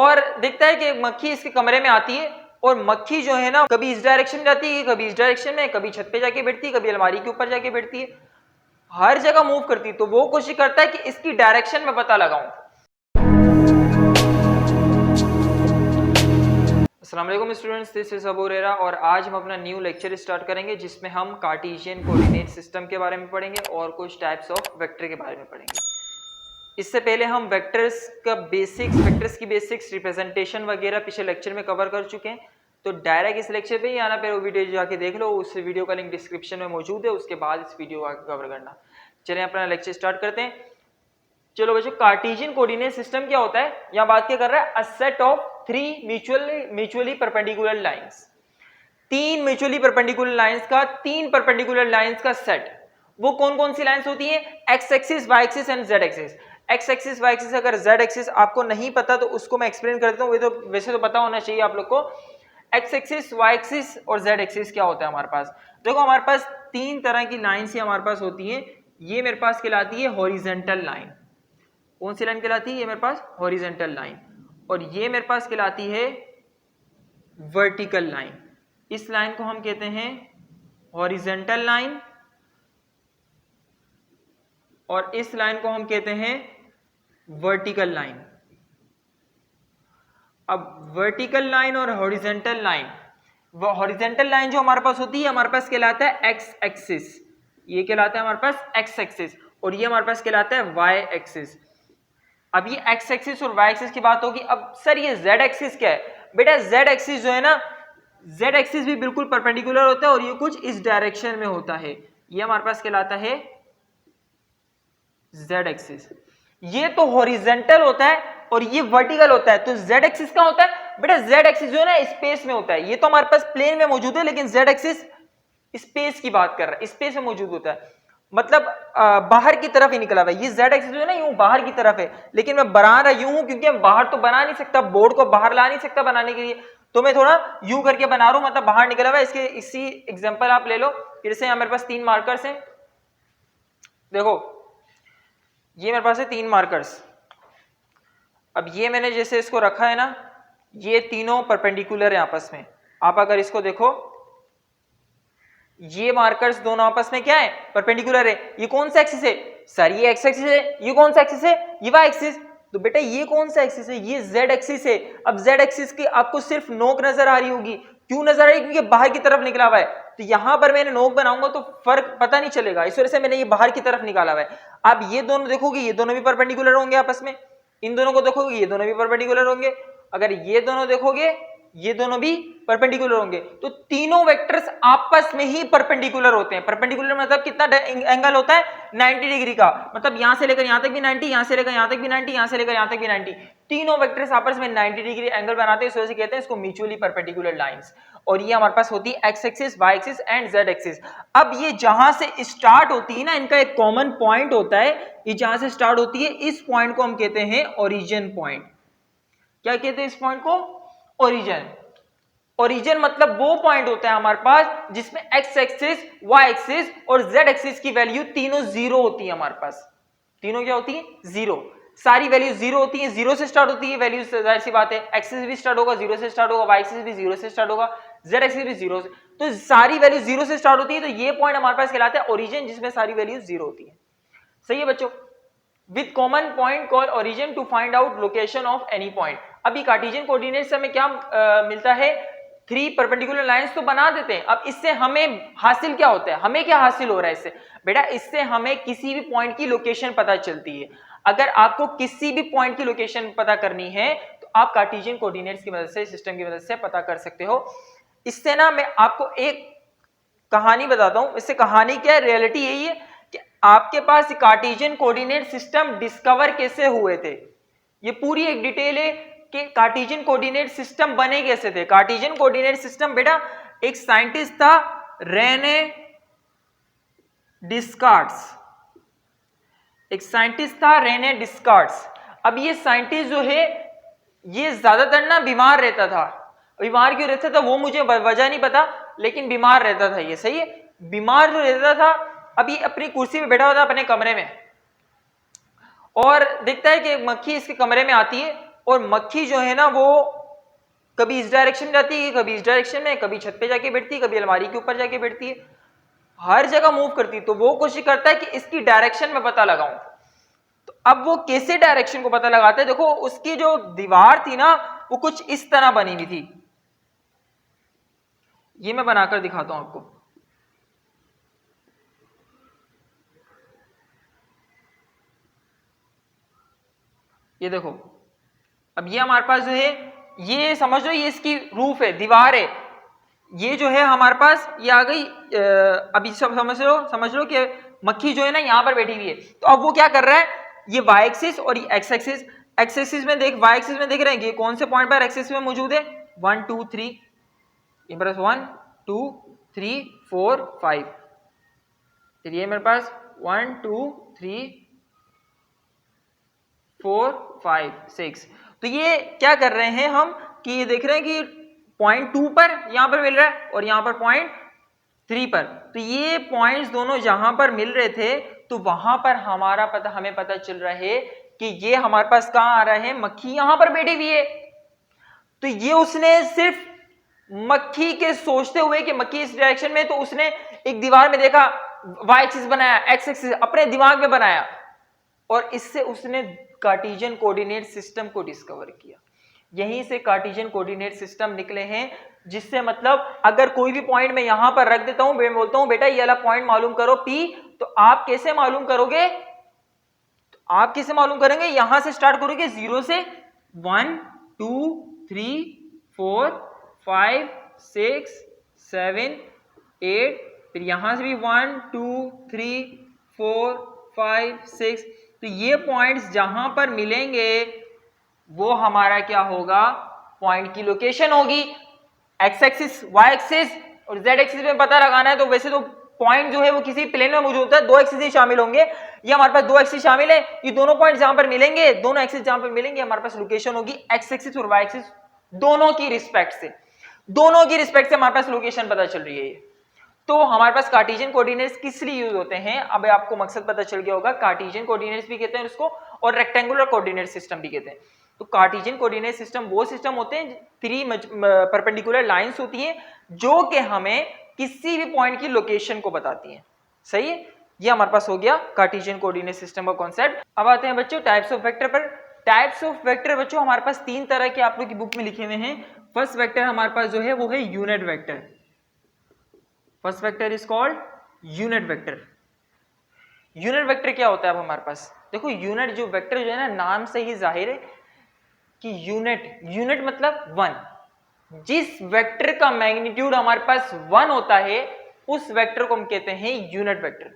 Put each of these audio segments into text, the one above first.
और दिखता है कि मक्खी इसके कमरे में आती है और मक्खी जो है ना कभी इस डायरेक्शन में जाती है, कभी इस डायरेक्शन में, कभी छत पे जाके बैठती है, कभी अलमारी के ऊपर जाके बैठती है, हर जगह मूव करती है। तो वो कोशिश करता है कि इसकी डायरेक्शन में पता लगाऊं। अस्सलाम वालेकुम students, this is Abu Huraira और आज हम अपना न्यू लेक्चर स्टार्ट करेंगे जिसमें हम कार्टेशियन कोऑर्डिनेट सिस्टम के बारे में पढ़ेंगे और कुछ टाइप्स ऑफ वेक्टर के बारे में पढ़ेंगे। इससे पहले हम वेक्टर्स की बेसिक्स रिप्रेजेंटेशन वगैरह पिछले लेक्चर में कवर कर चुके हैं। तो डायरेक्ट इस लेक्चर पे ही आना, फिर वो वीडियो जाके देख लो, उस वीडियो का लिंक डिस्क्रिप्शन में मौजूद है, उसके बाद इस वीडियो को कवर करना। चलिए अपना लेक्चर स्टार्ट करते हैं। चलो बच्चों, कार्टेशियन कोऑर्डिनेट सिस्टम क्या होता है? यहाँ बात क्या कर रहा है? A set of three mutually perpendicular lines, तीन म्यूचुअली परपेंडिकुलर लाइंस का, तीन परपेंडिकुलर लाइंस का सेट। वो कौन कौन सी लाइंस होती हैं? X axis, Y axis and Z axis. X axis, Y axis, अगर जेड एक्सिस आपको नहीं पता तो उसको मैं एक्सप्लेन कर देता हूँ। तो वैसे तो पता होना चाहिए आप लोग को। एक्स एक्सिस, वाई एक्सिस और जेड एक्सिस क्या होता है हमारे पास? देखो हमारे पास तीन तरह की लाइंस ही हमारे पास होती है। ये मेरे पास कहलाती है हॉरिजेंटल लाइन। कौन सी लाइन कहलाती है? ये मेरे पास हॉरिजेंटल लाइन। और ये मेरे पास कहलाती है वर्टिकल लाइन। इस लाइन को हम कहते हैं हॉरिजेंटल लाइन और इस लाइन को हम कहते हैं वर्टिकल लाइन। अब वर्टिकल लाइन और हॉरिजेंटल लाइन, वो हॉरिजेंटल लाइन जो हमारे पास होती है हमारे पास कहलाता है एक्स एक्सिस, ये कहलाता है हमारे पास एक्स एक्सिस, और ये हमारे पास कहलाता है वाई एक्सिस। अब ये एक्स एक्सिस और वाई एक्सिस की बात होगी। अब सर ये जेड एक्सिस क्या है? बेटा जेड एक्सिस जो है ना, जेड एक्सिस भी बिल्कुल परपेंडिकुलर होता है और ये कुछ इस डायरेक्शन में होता है। ये हमारे पास कहलाता है जेड एक्सिस। ये तो हॉरिजेंटल होता है और ये वर्टिकल होता है। तो जेड एक्सिस का होता है? बेटा जेड एक्सिस जो है ना स्पेस में होता है। ये तो हमारे पास प्लेन में मौजूद है, लेकिन जेड एक्सिस स्पेस की बात कर रहा है, स्पेस में मौजूद होता है, मतलब बाहर की तरफ ही निकला हुआ है। ये जेड एक्सिस जो है ना यूं बाहर की तरफ है, लेकिन मैं बना रहा यूं हूं क्योंकि मैं बाहर तो बना नहीं सकता, बोर्ड को बाहर ला नहीं सकता बनाने के लिए, तो मैं थोड़ा यूं करके बना रहा हूं, मतलब बाहर निकला हुआ है। इसके इसी एग्जांपल आप ले लो। फिर से यहां मेरे पास तीन मार्कर्स हैं, देखो ये मेरे पास है तीन मार्कर्स। अब ये मैंने जैसे इसको रखा है ना, ये तीनों परपेंडिकुलर है आपस में। आप अगर इसको देखो, ये मार्कर्स दोनों आपस में क्या है? परपेंडिकुलर है। ये कौन सा एक्सिस है? सर ये एक्स एक्सिस है। ये कौन सा एक्सिस है? ये वाई एक्सिस। तो बेटा ये कौन सा एक्सिस है? ये जेड एक्सिस है। अब जेड एक्सिस की आपको सिर्फ नोक नजर आ रही होगी। क्यों नजर आ रही है? क्योंकि बाहर की तरफ निकला हुआ है। तो यहां पर मैंने नोक बनाऊंगा तो फर्क पता नहीं चलेगा, इस वजह से मैंने ये बाहर की तरफ निकाला हुआ है। आप ये दोनों देखोगे, ये दोनों भी परपेंडिकुलर होंगे आपस में। इन दोनों को देखोगे, ये दोनों भी परपेंडिकुलर होंगे। अगर ये दोनों देखोगे, ये दोनों भी परपेंडिकुलर होंगे। तो तीनों वेक्टर्स आपस में ही परपेंडिकुलर होते हैं। परपेंडिकुलर मतलब कितना एंगल होता है? 90 डिग्री का। मतलब यहां से लेकर यहां तक भी 90, यहां से लेकर यहां तक भी 90, यहां से लेकर यहां तक भी 90। तीनों वेक्टर्स आपस में 90 डिग्री एंगल बनाते हैं, इस वजह से कहते हैं इसको म्यूचुअली परपेंडिकुलर लाइंस। और ये हमारे पास होती है X axis, Y axis and Z axis. अब ये जहां से स्टार्ट होती है ना, इनका एक कॉमन पॉइंट होता है। ये जहां से स्टार्ट होती है, इस पॉइंट को हम कहते हैं ओरिजिन पॉइंट। क्या कहते हैं इस पॉइंट को? ओरिजिन। ओरिजिन मतलब वो पॉइंट होता है हमारे पास जिसमें एक्स एक्सिस, वाई एक्सिस और जेड एक्सिस की वैल्यू तीनों जीरो होती है हमारे पास। तीनों क्या होती है? जीरो। सारी वैल्यू जीरो होती है, जीरो से स्टार्ट होती है वैल्यू, जाहिर सी बात है। एक्सिस भी स्टार्ट होगा जीरो से स्टार्ट होगा, वाई एक्सिस भी जीरो से स्टार्ट होगा, जेड एक्सिस भी जीरो से। तो सारी वैल्यू जीरो से स्टार्ट होती है, तो ये पॉइंट हमारे पास कहलाता है ओरिजिन, जिसमें सारी वैल्यू जीरो होती है। सही है बच्चों? With common point call origin to find out location of any point. अभी कार्टेशियन कोऑर्डिनेट से हमें क्या मिलता है? थ्री परपेंडिकुलर लाइंस तो बना देते हैं। अब इससे हमें हासिल क्या होता है? हमें क्या हासिल हो रहा है इससे? बेटा इससे हमें किसी भी पॉइंट की लोकेशन पता चलती है। अगर आपको किसी भी पॉइंट की लोकेशन पता करनी है तो आप कार्टेशियन कोऑर्डिनेट्स की मदद से, सिस्टम की मदद से पता कर सकते हो। इससे ना मैं आपको एक कहानी बताता हूं। इससे कहानी क्या है, रियलिटी यही है कि आपके पास कार्टेशियन कोऑर्डिनेट सिस्टम डिस्कवर कैसे हुए थे। ये पूरी एक डिटेल है कि कार्टेशियन कोऑर्डिनेट सिस्टम बने कैसे थे। कार्टेशियन कोऑर्डिनेट सिस्टम बेटा एक साइंटिस्ट था, रेने डिस्कार्ट्स। एक साइंटिस्ट था रेने डिस्कार्ट्स। अब ये साइंटिस्ट जो है ये ज्यादातर ना बीमार रहता था। बीमार क्यों रहता था वो मुझे वजह नहीं पता, लेकिन बीमार रहता था ये। सही है? बीमार जो रहता था, अभी अपनी कुर्सी पे बैठा हुआ था अपने कमरे में, और देखता है कि मक्खी इसके कमरे में आती है और मक्खी जो है ना वो कभी इस डायरेक्शन में जाती है, कभी इस डायरेक्शन में, कभी छत पे जाके बैठती है, कभी अलमारी के ऊपर जाके बैठती है, हर जगह मूव करती है। तो वो कोशिश करता है कि इसकी डायरेक्शन में पता लगाऊं। तो अब वो कैसे डायरेक्शन को पता लगाता है, देखो उसकी जो दीवार थी ना वो कुछ इस तरह बनी हुई थी, ये मैं बनाकर दिखाता हूं आपको। ये देखो, अब ये हमारे पास जो है, ये समझ लो ये इसकी रूफ है, दीवार है, ये जो है हमारे पास ये आ गई। अभी सब समझ लो कि मक्खी जो है ना यहाँ पर बैठी हुई है। तो अब वो क्या कर रहा है, ये वाई एक्सिस और ये एक्स एक्सिस, एक्स एक्सिस में देख, वाई एक्सिस में देख रहे हैं कि कौन से पॉइंट पर एक्सिस में मौजूद है, 1 2 3, 1 2 3 4 5, फिर ये मेरे पास 1 2 3 4 5 6। तो ये क्या कर रहे हैं हम कि ये देख रहे हैं कि पॉइंट 2 पर यहां पर मिल रहा है और यहां पर पॉइंट 3 पर। तो ये पॉइंट्स दोनों जहां पर मिल रहे थे तो वहां पर हमें पता चल रहा है कि ये हमारे पास कहां आ रहा है, मक्खी यहां पर बैठी हुई है। तो ये उसने सिर्फ मक्खी के सोचते हुए कि मक्खी इस डायरेक्शन में, तो उसने एक दीवार में देखा, वाई एक्सिस बनाया, एक्स एक्सिस अपने दिमाग में बनाया और इससे उसने कार्टेशियन कोऑर्डिनेट सिस्टम को डिस्कवर किया। यहीं से कार्टेशियन कोऑर्डिनेट सिस्टम निकले हैं, जिससे मतलब अगर कोई भी पॉइंट मैं यहां पर रख देता हूं, मैं बोलता हूं बेटा ये वाला पॉइंट मालूम करो P, तो आप कैसे मालूम करोगे, यहां से स्टार्ट करोगे 0 से 1 2 3 4 5 6 7 8, फिर यहां से भी 1 2 3 4 5 6। तो ये पॉइंट्स जहां पर मिलेंगे वो हमारा क्या होगा, पॉइंट की लोकेशन होगी। एक्स एक्सिस, वाई एक्सिस और जेड एक्सिस में पता लगाना है तो वैसे तो पॉइंट जो है वो किसी प्लेन में मौजूद होता है, 2 एक्सिस ही शामिल होंगे। ये हमारे पास 2 एक्सिस शामिल है, ये दोनों पॉइंट जहां पर मिलेंगे, दोनों एक्सिस जहां पर मिलेंगे हमारे पास लोकेशन होगी एक्स एक्सिस और वाई एक्सिस दोनों की रिस्पेक्ट से हमारे पास लोकेशन पता चल रही है। तो हमारे पास कार्टेशियन कोऑर्डिनेट्स किस लिए यूज होते हैं, अब आपको मकसद पता चल गया होगा। कार्टेशियन कोऑर्डिनेट्स भी कहते हैं उसको और रेक्टेंगुलर कोऑर्डिनेट सिस्टम भी कहते हैं। तो कार्टेशियन कोऑर्डिनेट सिस्टम वो सिस्टम होते हैं, 3 परपेंडिकुलर लाइंस होती हैं जो कि हमें किसी भी पॉइंट की लोकेशन को बताती हैं। सही है, ये हमारे पास हो गया कार्टेशियन कोऑर्डिनेट सिस्टम का कॉन्सेप्ट। अब आते हैं बच्चों टाइप्स ऑफ वेक्टर पर। टाइप्स ऑफ वेक्टर बच्चों हमारे पास 3 तरह के आप लोग की बुक में लिखे हुए हैं। फर्स्ट वेक्टर हमारे पास जो है वो है unit vector. First vector is called unit vector. Unit vector क्या होता है, अब हमारे पास देखो यूनिट जो वेक्टर जो है ना, नाम से ही जाहिर है कि यूनिट मतलब 1। जिस वेक्टर का मैग्नीट्यूड हमारे पास 1 होता है उस वेक्टर को हम कहते हैं यूनिट वेक्टर।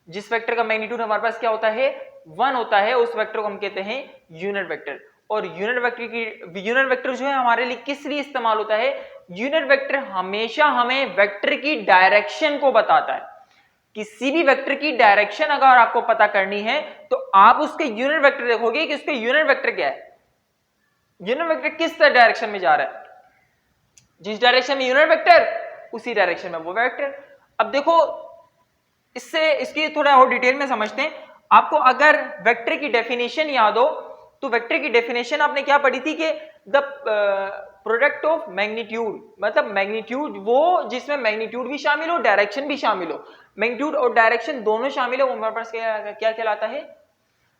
जिस वेक्टर का मैग्नीट्यूड हमारे पास क्या होता है, 1 होता है, उस वेक्टर को हम कहते हैं यूनिट वेक्टर। और यूनिट वेक्टर जो है हमारे लिए किस लिए इस्तेमाल होता है, यूनिट वेक्टर हमेशा हमें वेक्टर की डायरेक्शन को बताता है। किसी भी वेक्टर की डायरेक्शन अगर आपको पता करनी है तो आप उसके यूनिट वेक्टर देखोगे कि उसके यूनिट वेक्टर क्या है, यूनिट वेक्टर किस डायरेक्शन में जा रहा है, जिस डायरेक्शन में यूनिट वेक्टर उसी डायरेक्शन में वो वेक्टर। अब देखो इसकी थोड़ा और डिटेल में समझते हैं। आपको अगर वेक्टर की डेफिनेशन याद हो तो वेक्टर की डेफिनेशन आपने क्या पढ़ी थी कि द प्रोडक्ट ऑफ मैग्नीट्यूड, मतलब मैग्नीट्यूड वो जिसमें मैग्नीट्यूड भी शामिल हो डायरेक्शन भी शामिल हो, मैग्नीट्यूड और डायरेक्शन दोनों शामिल हो, वो हमारे पास क्या कहलाता है,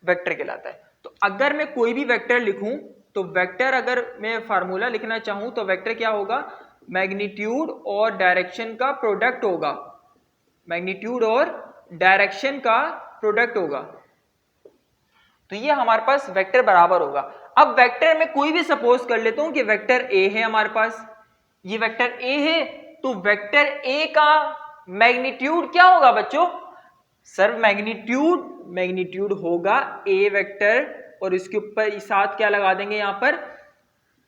वेक्टर कहलाता है। तो अगर मैं कोई भी वेक्टर लिखूं तो वेक्टर अगर मैं फार्मूला लिखना चाहूं तो वेक्टर क्या होगा, मैग्नीट्यूड और डायरेक्शन का प्रोडक्ट होगा, मैग्नीट्यूड और डायरेक्शन का प्रोडक्ट होगा। तो ये हमारे पास वेक्टर बराबर होगा। अब वेक्टर में कोई भी सपोज कर लेता हूं कि वेक्टर ए है हमारे पास, ये वेक्टर ए है, तो वेक्टर ए का मैग्नीट्यूड क्या होगा बच्चों, सर मैग्नीट्यूड होगा ए वेक्टर और इसके ऊपर साथ क्या लगा देंगे, यहां पर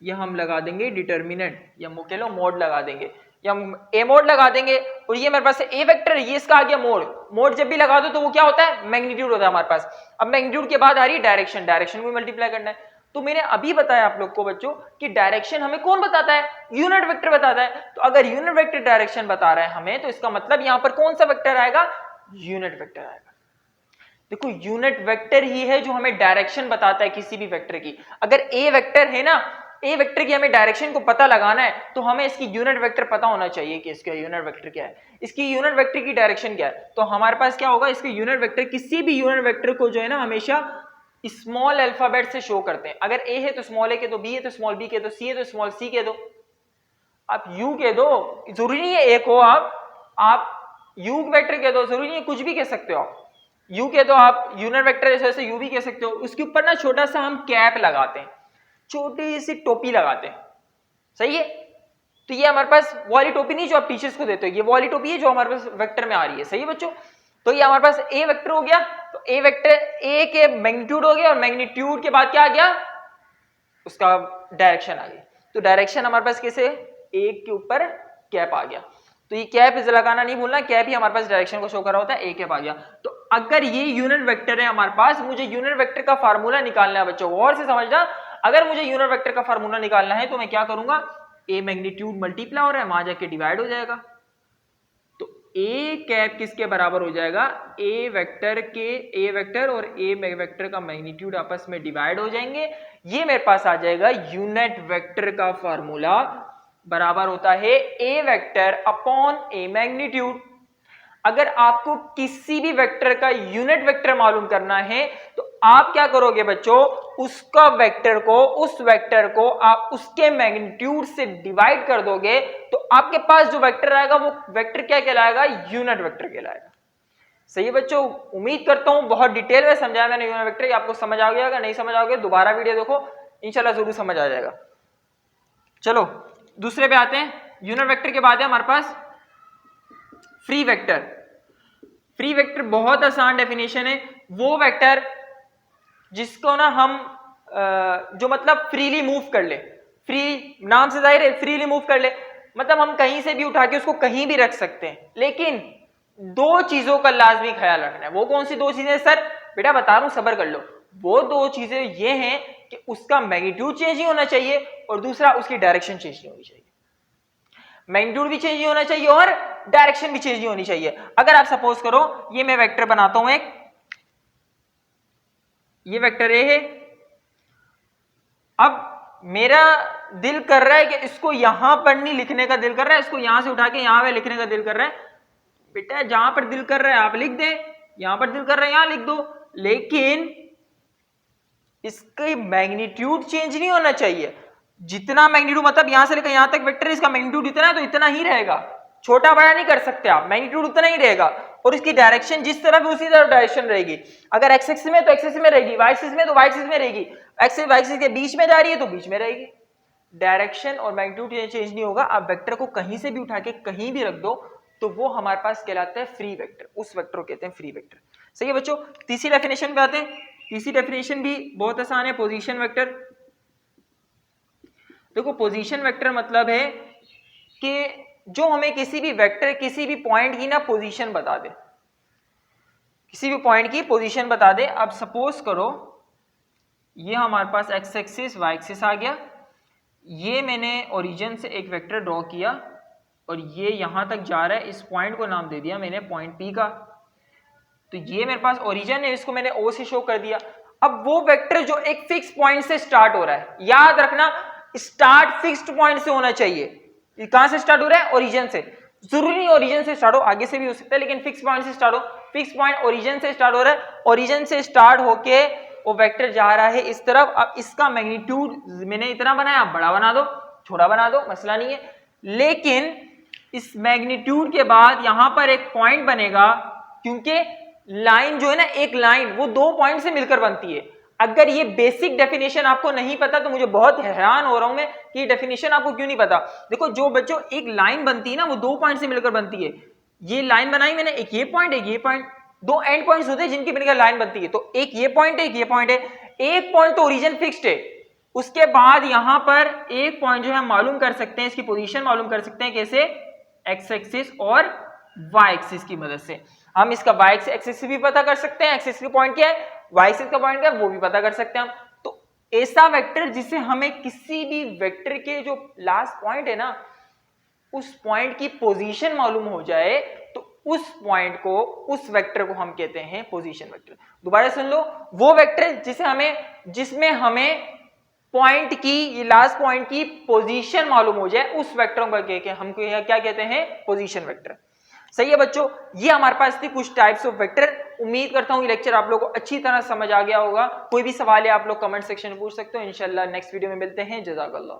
ये हम लगा देंगे डिटर्मिनेंट या कह लो मोड लगा देंगे या ए मोड लगा देंगे। और ये मेरे पास ए वेक्टर है, ये इसका आ गया मोड जब भी लगा दो तो वो क्या होता है, मैग्नीट्यूड होता है हमारे पास। अब मैग्नीट्यूड के बाद आ रही है डायरेक्शन को मल्टीप्लाई करना है। तो मैंने अभी बताया आप लोग को बच्चों कि डायरेक्शन हमें कौन बताता है, यूनिट वेक्टर बताता है। तो अगर यूनिट वेक्टर डायरेक्शन बता रहा है हमें तो इसका मतलब यहां पर कौन सा वेक्टर आएगा, यूनिट वेक्टर आएगा। देखो यूनिट वेक्टर ही है जो हमें डायरेक्शन बताता है किसी भी वेक्टर की। अगर ए वेक्टर है ना, ए वेक्टर की हमें डायरेक्शन को पता लगाना है तो हमें इसकी यूनिट वेक्टर पता होना चाहिए कि इसका यूनिट वेक्टर क्या है, इसकी यूनिट वेक्टर की डायरेक्शन क्या है। तो हमारे पास क्या होगा, इसके यूनिट वेक्टर, किसी भी यूनिट वेक्टर को जो है ना हमेशा स्मॉल अल्फाबेट से शो करते हैं। अगर ए है तो स्मॉल ए के दो, बी है तो स्मॉल बी के दो, सी है तो स्मॉल सी के दो, आप यू के दो, जरूरी नहीं है एक हो, आप यू वेक्टर के दो, जरूरी नहीं है कुछ भी कह सकते हो आप। यू के दो आप यूनिट वेक्टर जैसे यू भी कह सकते हो। उसके ऊपर ना छोटा सा हम कैप लगाते हैं, छोटी सी टोपी लगाते हैं, सही है। तो ये हमारे पास वाली टोपी नहीं जो आप टीचर्स को देते हो, ये वाली टोपी है जो हमारे पास वेक्टर में आ रही है, सही है बच्चों। तो ये हमारे पास ए वेक्टर हो गया, तो ए वेक्टर ए के मैग्नीट्यूड हो गया और मैग्नीट्यूड के बाद क्या आ गया, उसका डायरेक्शन आ गई। तो डायरेक्शन हमारे पास कैसे, ए के ऊपर कैप आ गया, तो ये कैप लगाना नहीं भूलना, कैप ही हमारे पास डायरेक्शन को शो कर रहा होता है, ए कैप आ गया। तो अगर ये यूनिट वेक्टर है हमारे पास, मुझे यूनिट वेक्टर का फार्मूला निकालना है बच्चों, गौर से समझना। अगर मुझे यूनिट वेक्टर का फार्मूला निकालना है तो मैं क्या करूंगा, ए मैग्नीट्यूड मल्टीप्लाई हो रहा है, वहां जाके डिवाइड हो जाएगा, तो ए कैप किसके बराबर हो जाएगा, ए वेक्टर और ए वेक्टर का मैग्नीट्यूड आपस में डिवाइड हो जाएंगे। ये मेरे पास आ जाएगा यूनिट वेक्टर का फार्मूला बराबर होता है ए वेक्टर अपॉन ए मैग्नीट्यूड। अगर आपको किसी भी वेक्टर का यूनिट वेक्टर मालूम करना है तो आप क्या करोगे बच्चों, उसका वेक्टर को, उस वेक्टर को आप उसके मैग्नीट्यूड से डिवाइड कर दोगे, तो आपके पास जो वेक्टर आएगा वो वेक्टर क्या कहलाएगा, यूनिट वेक्टर कहलाएगा। सही है बच्चों, उम्मीद करता हूं बहुत डिटेल में समझाया मैंने यूनिट वेक्टर, आपको समझ आ गया। अगर नहीं समझ आओगे दोबारा वीडियो देखो, इंशाल्लाह जरूर समझ आ जाएगा। चलो दूसरे पे आते हैं। यूनिट वेक्टर के बाद है हमारे पास फ्री वेक्टर। फ्री वेक्टर बहुत आसान डेफिनेशन है, वो वेक्टर जिसको ना हम जो मतलब फ्रीली मूव कर ले, फ्री नाम से जाहिर है फ्रीली मूव कर ले, मतलब हम कहीं से भी उठा के उसको कहीं भी रख सकते हैं। लेकिन दो चीजों का लाजमी ख्याल रखना है। वो कौन सी दो चीजें सर, बेटा बता रहा हूं सब्र कर लो। वो दो चीजें ये हैं कि उसका मैग्नीट्यूड चेंज नहीं होना चाहिए और दूसरा उसकी डायरेक्शन चेंज नहीं होनी चाहिए। मैग्नीट्यूड भी चेंज नहीं होना चाहिए और डायरेक्शन भी चेंज नहीं होनी चाहिए। अगर आप सपोज करो ये मैं वेक्टर बनाता हूं एक, ये वेक्टर ए है, अब मेरा दिल कर रहा है कि इसको यहां पर नहीं लिखने का दिल कर रहा है, इसको यहां से उठा के यहां पे लिखने का दिल कर रहा है। बेटा जहां पर दिल कर रहा है आप लिख दें, यहां पर दिल कर रहा है यहां लिख दो, लेकिन इसका मैग्नीट्यूड चेंज नहीं होना चाहिए। जितना मैग्नीट्यूड मतलब यहां से लेकर यहां तक वेक्टर है, इसका मैग्नीट्यूड इतना है तो इतना ही रहेगा, छोटा बड़ा नहीं कर सकते आप, मैग्नीट्यूड उतना ही रहेगा। और इसकी डायरेक्शन जिस तरफ उसी तरफ डायरेक्शन रहेगी। अगर एक्स एक्सिस में तो एक्स एक्सिस में रहेगी, वाई एक्सिस में तो वाई एक्सिस में रहेगी, एक्स वाई एक्सिस के बीच में जा रही है तो बीच में रहेगी। डायरेक्शन और मैग्नीट्यूड चेंज नहीं होगा। आप वेक्टर को कहीं से भी उठा के कहीं भी रख दो तो वो हमारे पास कहलाता है फ्री वेक्टर, उस वेक्टर को कहते हैं फ्री वेक्टर। सही है बच्चों। तीसरी डेफिनेशन पे आते हैं। तीसरी डेफिनेशन भी बहुत आसान है, पोजीशन वेक्टर। देखो पोजीशन वेक्टर मतलब है कि जो हमें किसी भी वेक्टर, किसी भी पॉइंट की ना पोजीशन बता दे, किसी भी पॉइंट की पोजीशन बता दे। अब सपोज करो ये हमारे पास एक्स एक्सिस वाई एक्सिस आ गया, ये मैंने ओरिजिन से एक वेक्टर ड्रॉ किया और ये यहां तक जा रहा है, इस पॉइंट को नाम दे दिया मैंने पॉइंट पी का। तो ये मेरे पास ओरिजिन है, इसको मैंने ओ से शो कर दिया। अब वो वेक्टर जो एक फिक्स पॉइंट से स्टार्ट हो रहा है, याद रखना स्टार्ट फिक्स्ड पॉइंट से होना चाहिए। ये कहां से स्टार्ट हो रहा है, ओरिजिन से। जरूरी नहीं ओरिजिन से स्टार्ट हो, आगे से भी हो सकता है, लेकिन फिक्स पॉइंट से स्टार्ट हो। फिक्स पॉइंट ओरिजिन से स्टार्ट हो रहा है, ओरिजिन से स्टार्ट होके वो वेक्टर जा रहा है इस तरफ। अब इसका मैग्नीट्यूड मैंने इतना बनाया, आप बड़ा बना दो, छोटा बना दो, मसला नहीं है। लेकिन इस मैग्नीट्यूड के बाद यहां पर एक पॉइंट बनेगा, क्योंकि लाइन जो है ना, एक लाइन वो दो पॉइंट से मिलकर बनती है। अगर ये बेसिक डेफिनेशन आपको नहीं पता तो मुझे बहुत हैरान हो रहा हूं मैं कि ये डेफिनेशन आपको क्यों नहीं पता। देखो जो बच्चों एक लाइन बनती है ना, वो दो पॉइंट से मिलकर बनती है। ये लाइन बनाई मैंने, एक ये पॉइंट एक ये पॉइंट, दो एंड पॉइंट्स होते हैं जिनकी मिलकर लाइन बनती है। तो एक ये पॉइंट है, एक ये पॉइंट है। एक पॉइंट तो ओरिजिन फिक्स्ड है, उसके बाद यहां पर एक पॉइंट जो है मालूम कर सकते हैं, इसकी पोजीशन मालूम कर सकते हैं कैसे, एक्स एक्सिस और वाई एक्सिस की मदद से। हम इसका वाई एक्सिस भी पता कर सकते हैं, एक्सिस का पॉइंट क्या है, वाई एक्सिस का पॉइंट क्या है, वो भी पता कर सकते हैं हम। तो ऐसा वेक्टर जिसे हमें किसी भी वेक्टर के जो लास्ट पॉइंट है ना, उस पॉइंट की पोजीशन मालूम हो जाए, तो उस पॉइंट को, उस वेक्टर को हम कहते हैं पोजीशन वेक्टर। दोबारा सुन लो, वो वेक्टर जिसमें हमें पॉइंट की, ये लास्ट पॉइंट की पोजीशन मालूम हो जाए, उस वेक्टर को हम क्या कहते हैं, पोजीशन वेक्टर। सही है बच्चों, ये हमारे पास थी कुछ टाइप्स ऑफ वेक्टर। उम्मीद करता हूँ ये लेक्चर आप लोगों को अच्छी तरह समझ आ गया होगा। कोई भी सवाल है आप लोग कमेंट सेक्शन में पूछ सकते हो। इंशाल्लाह नेक्स्ट वीडियो में मिलते हैं। जज़ाकल्लाह।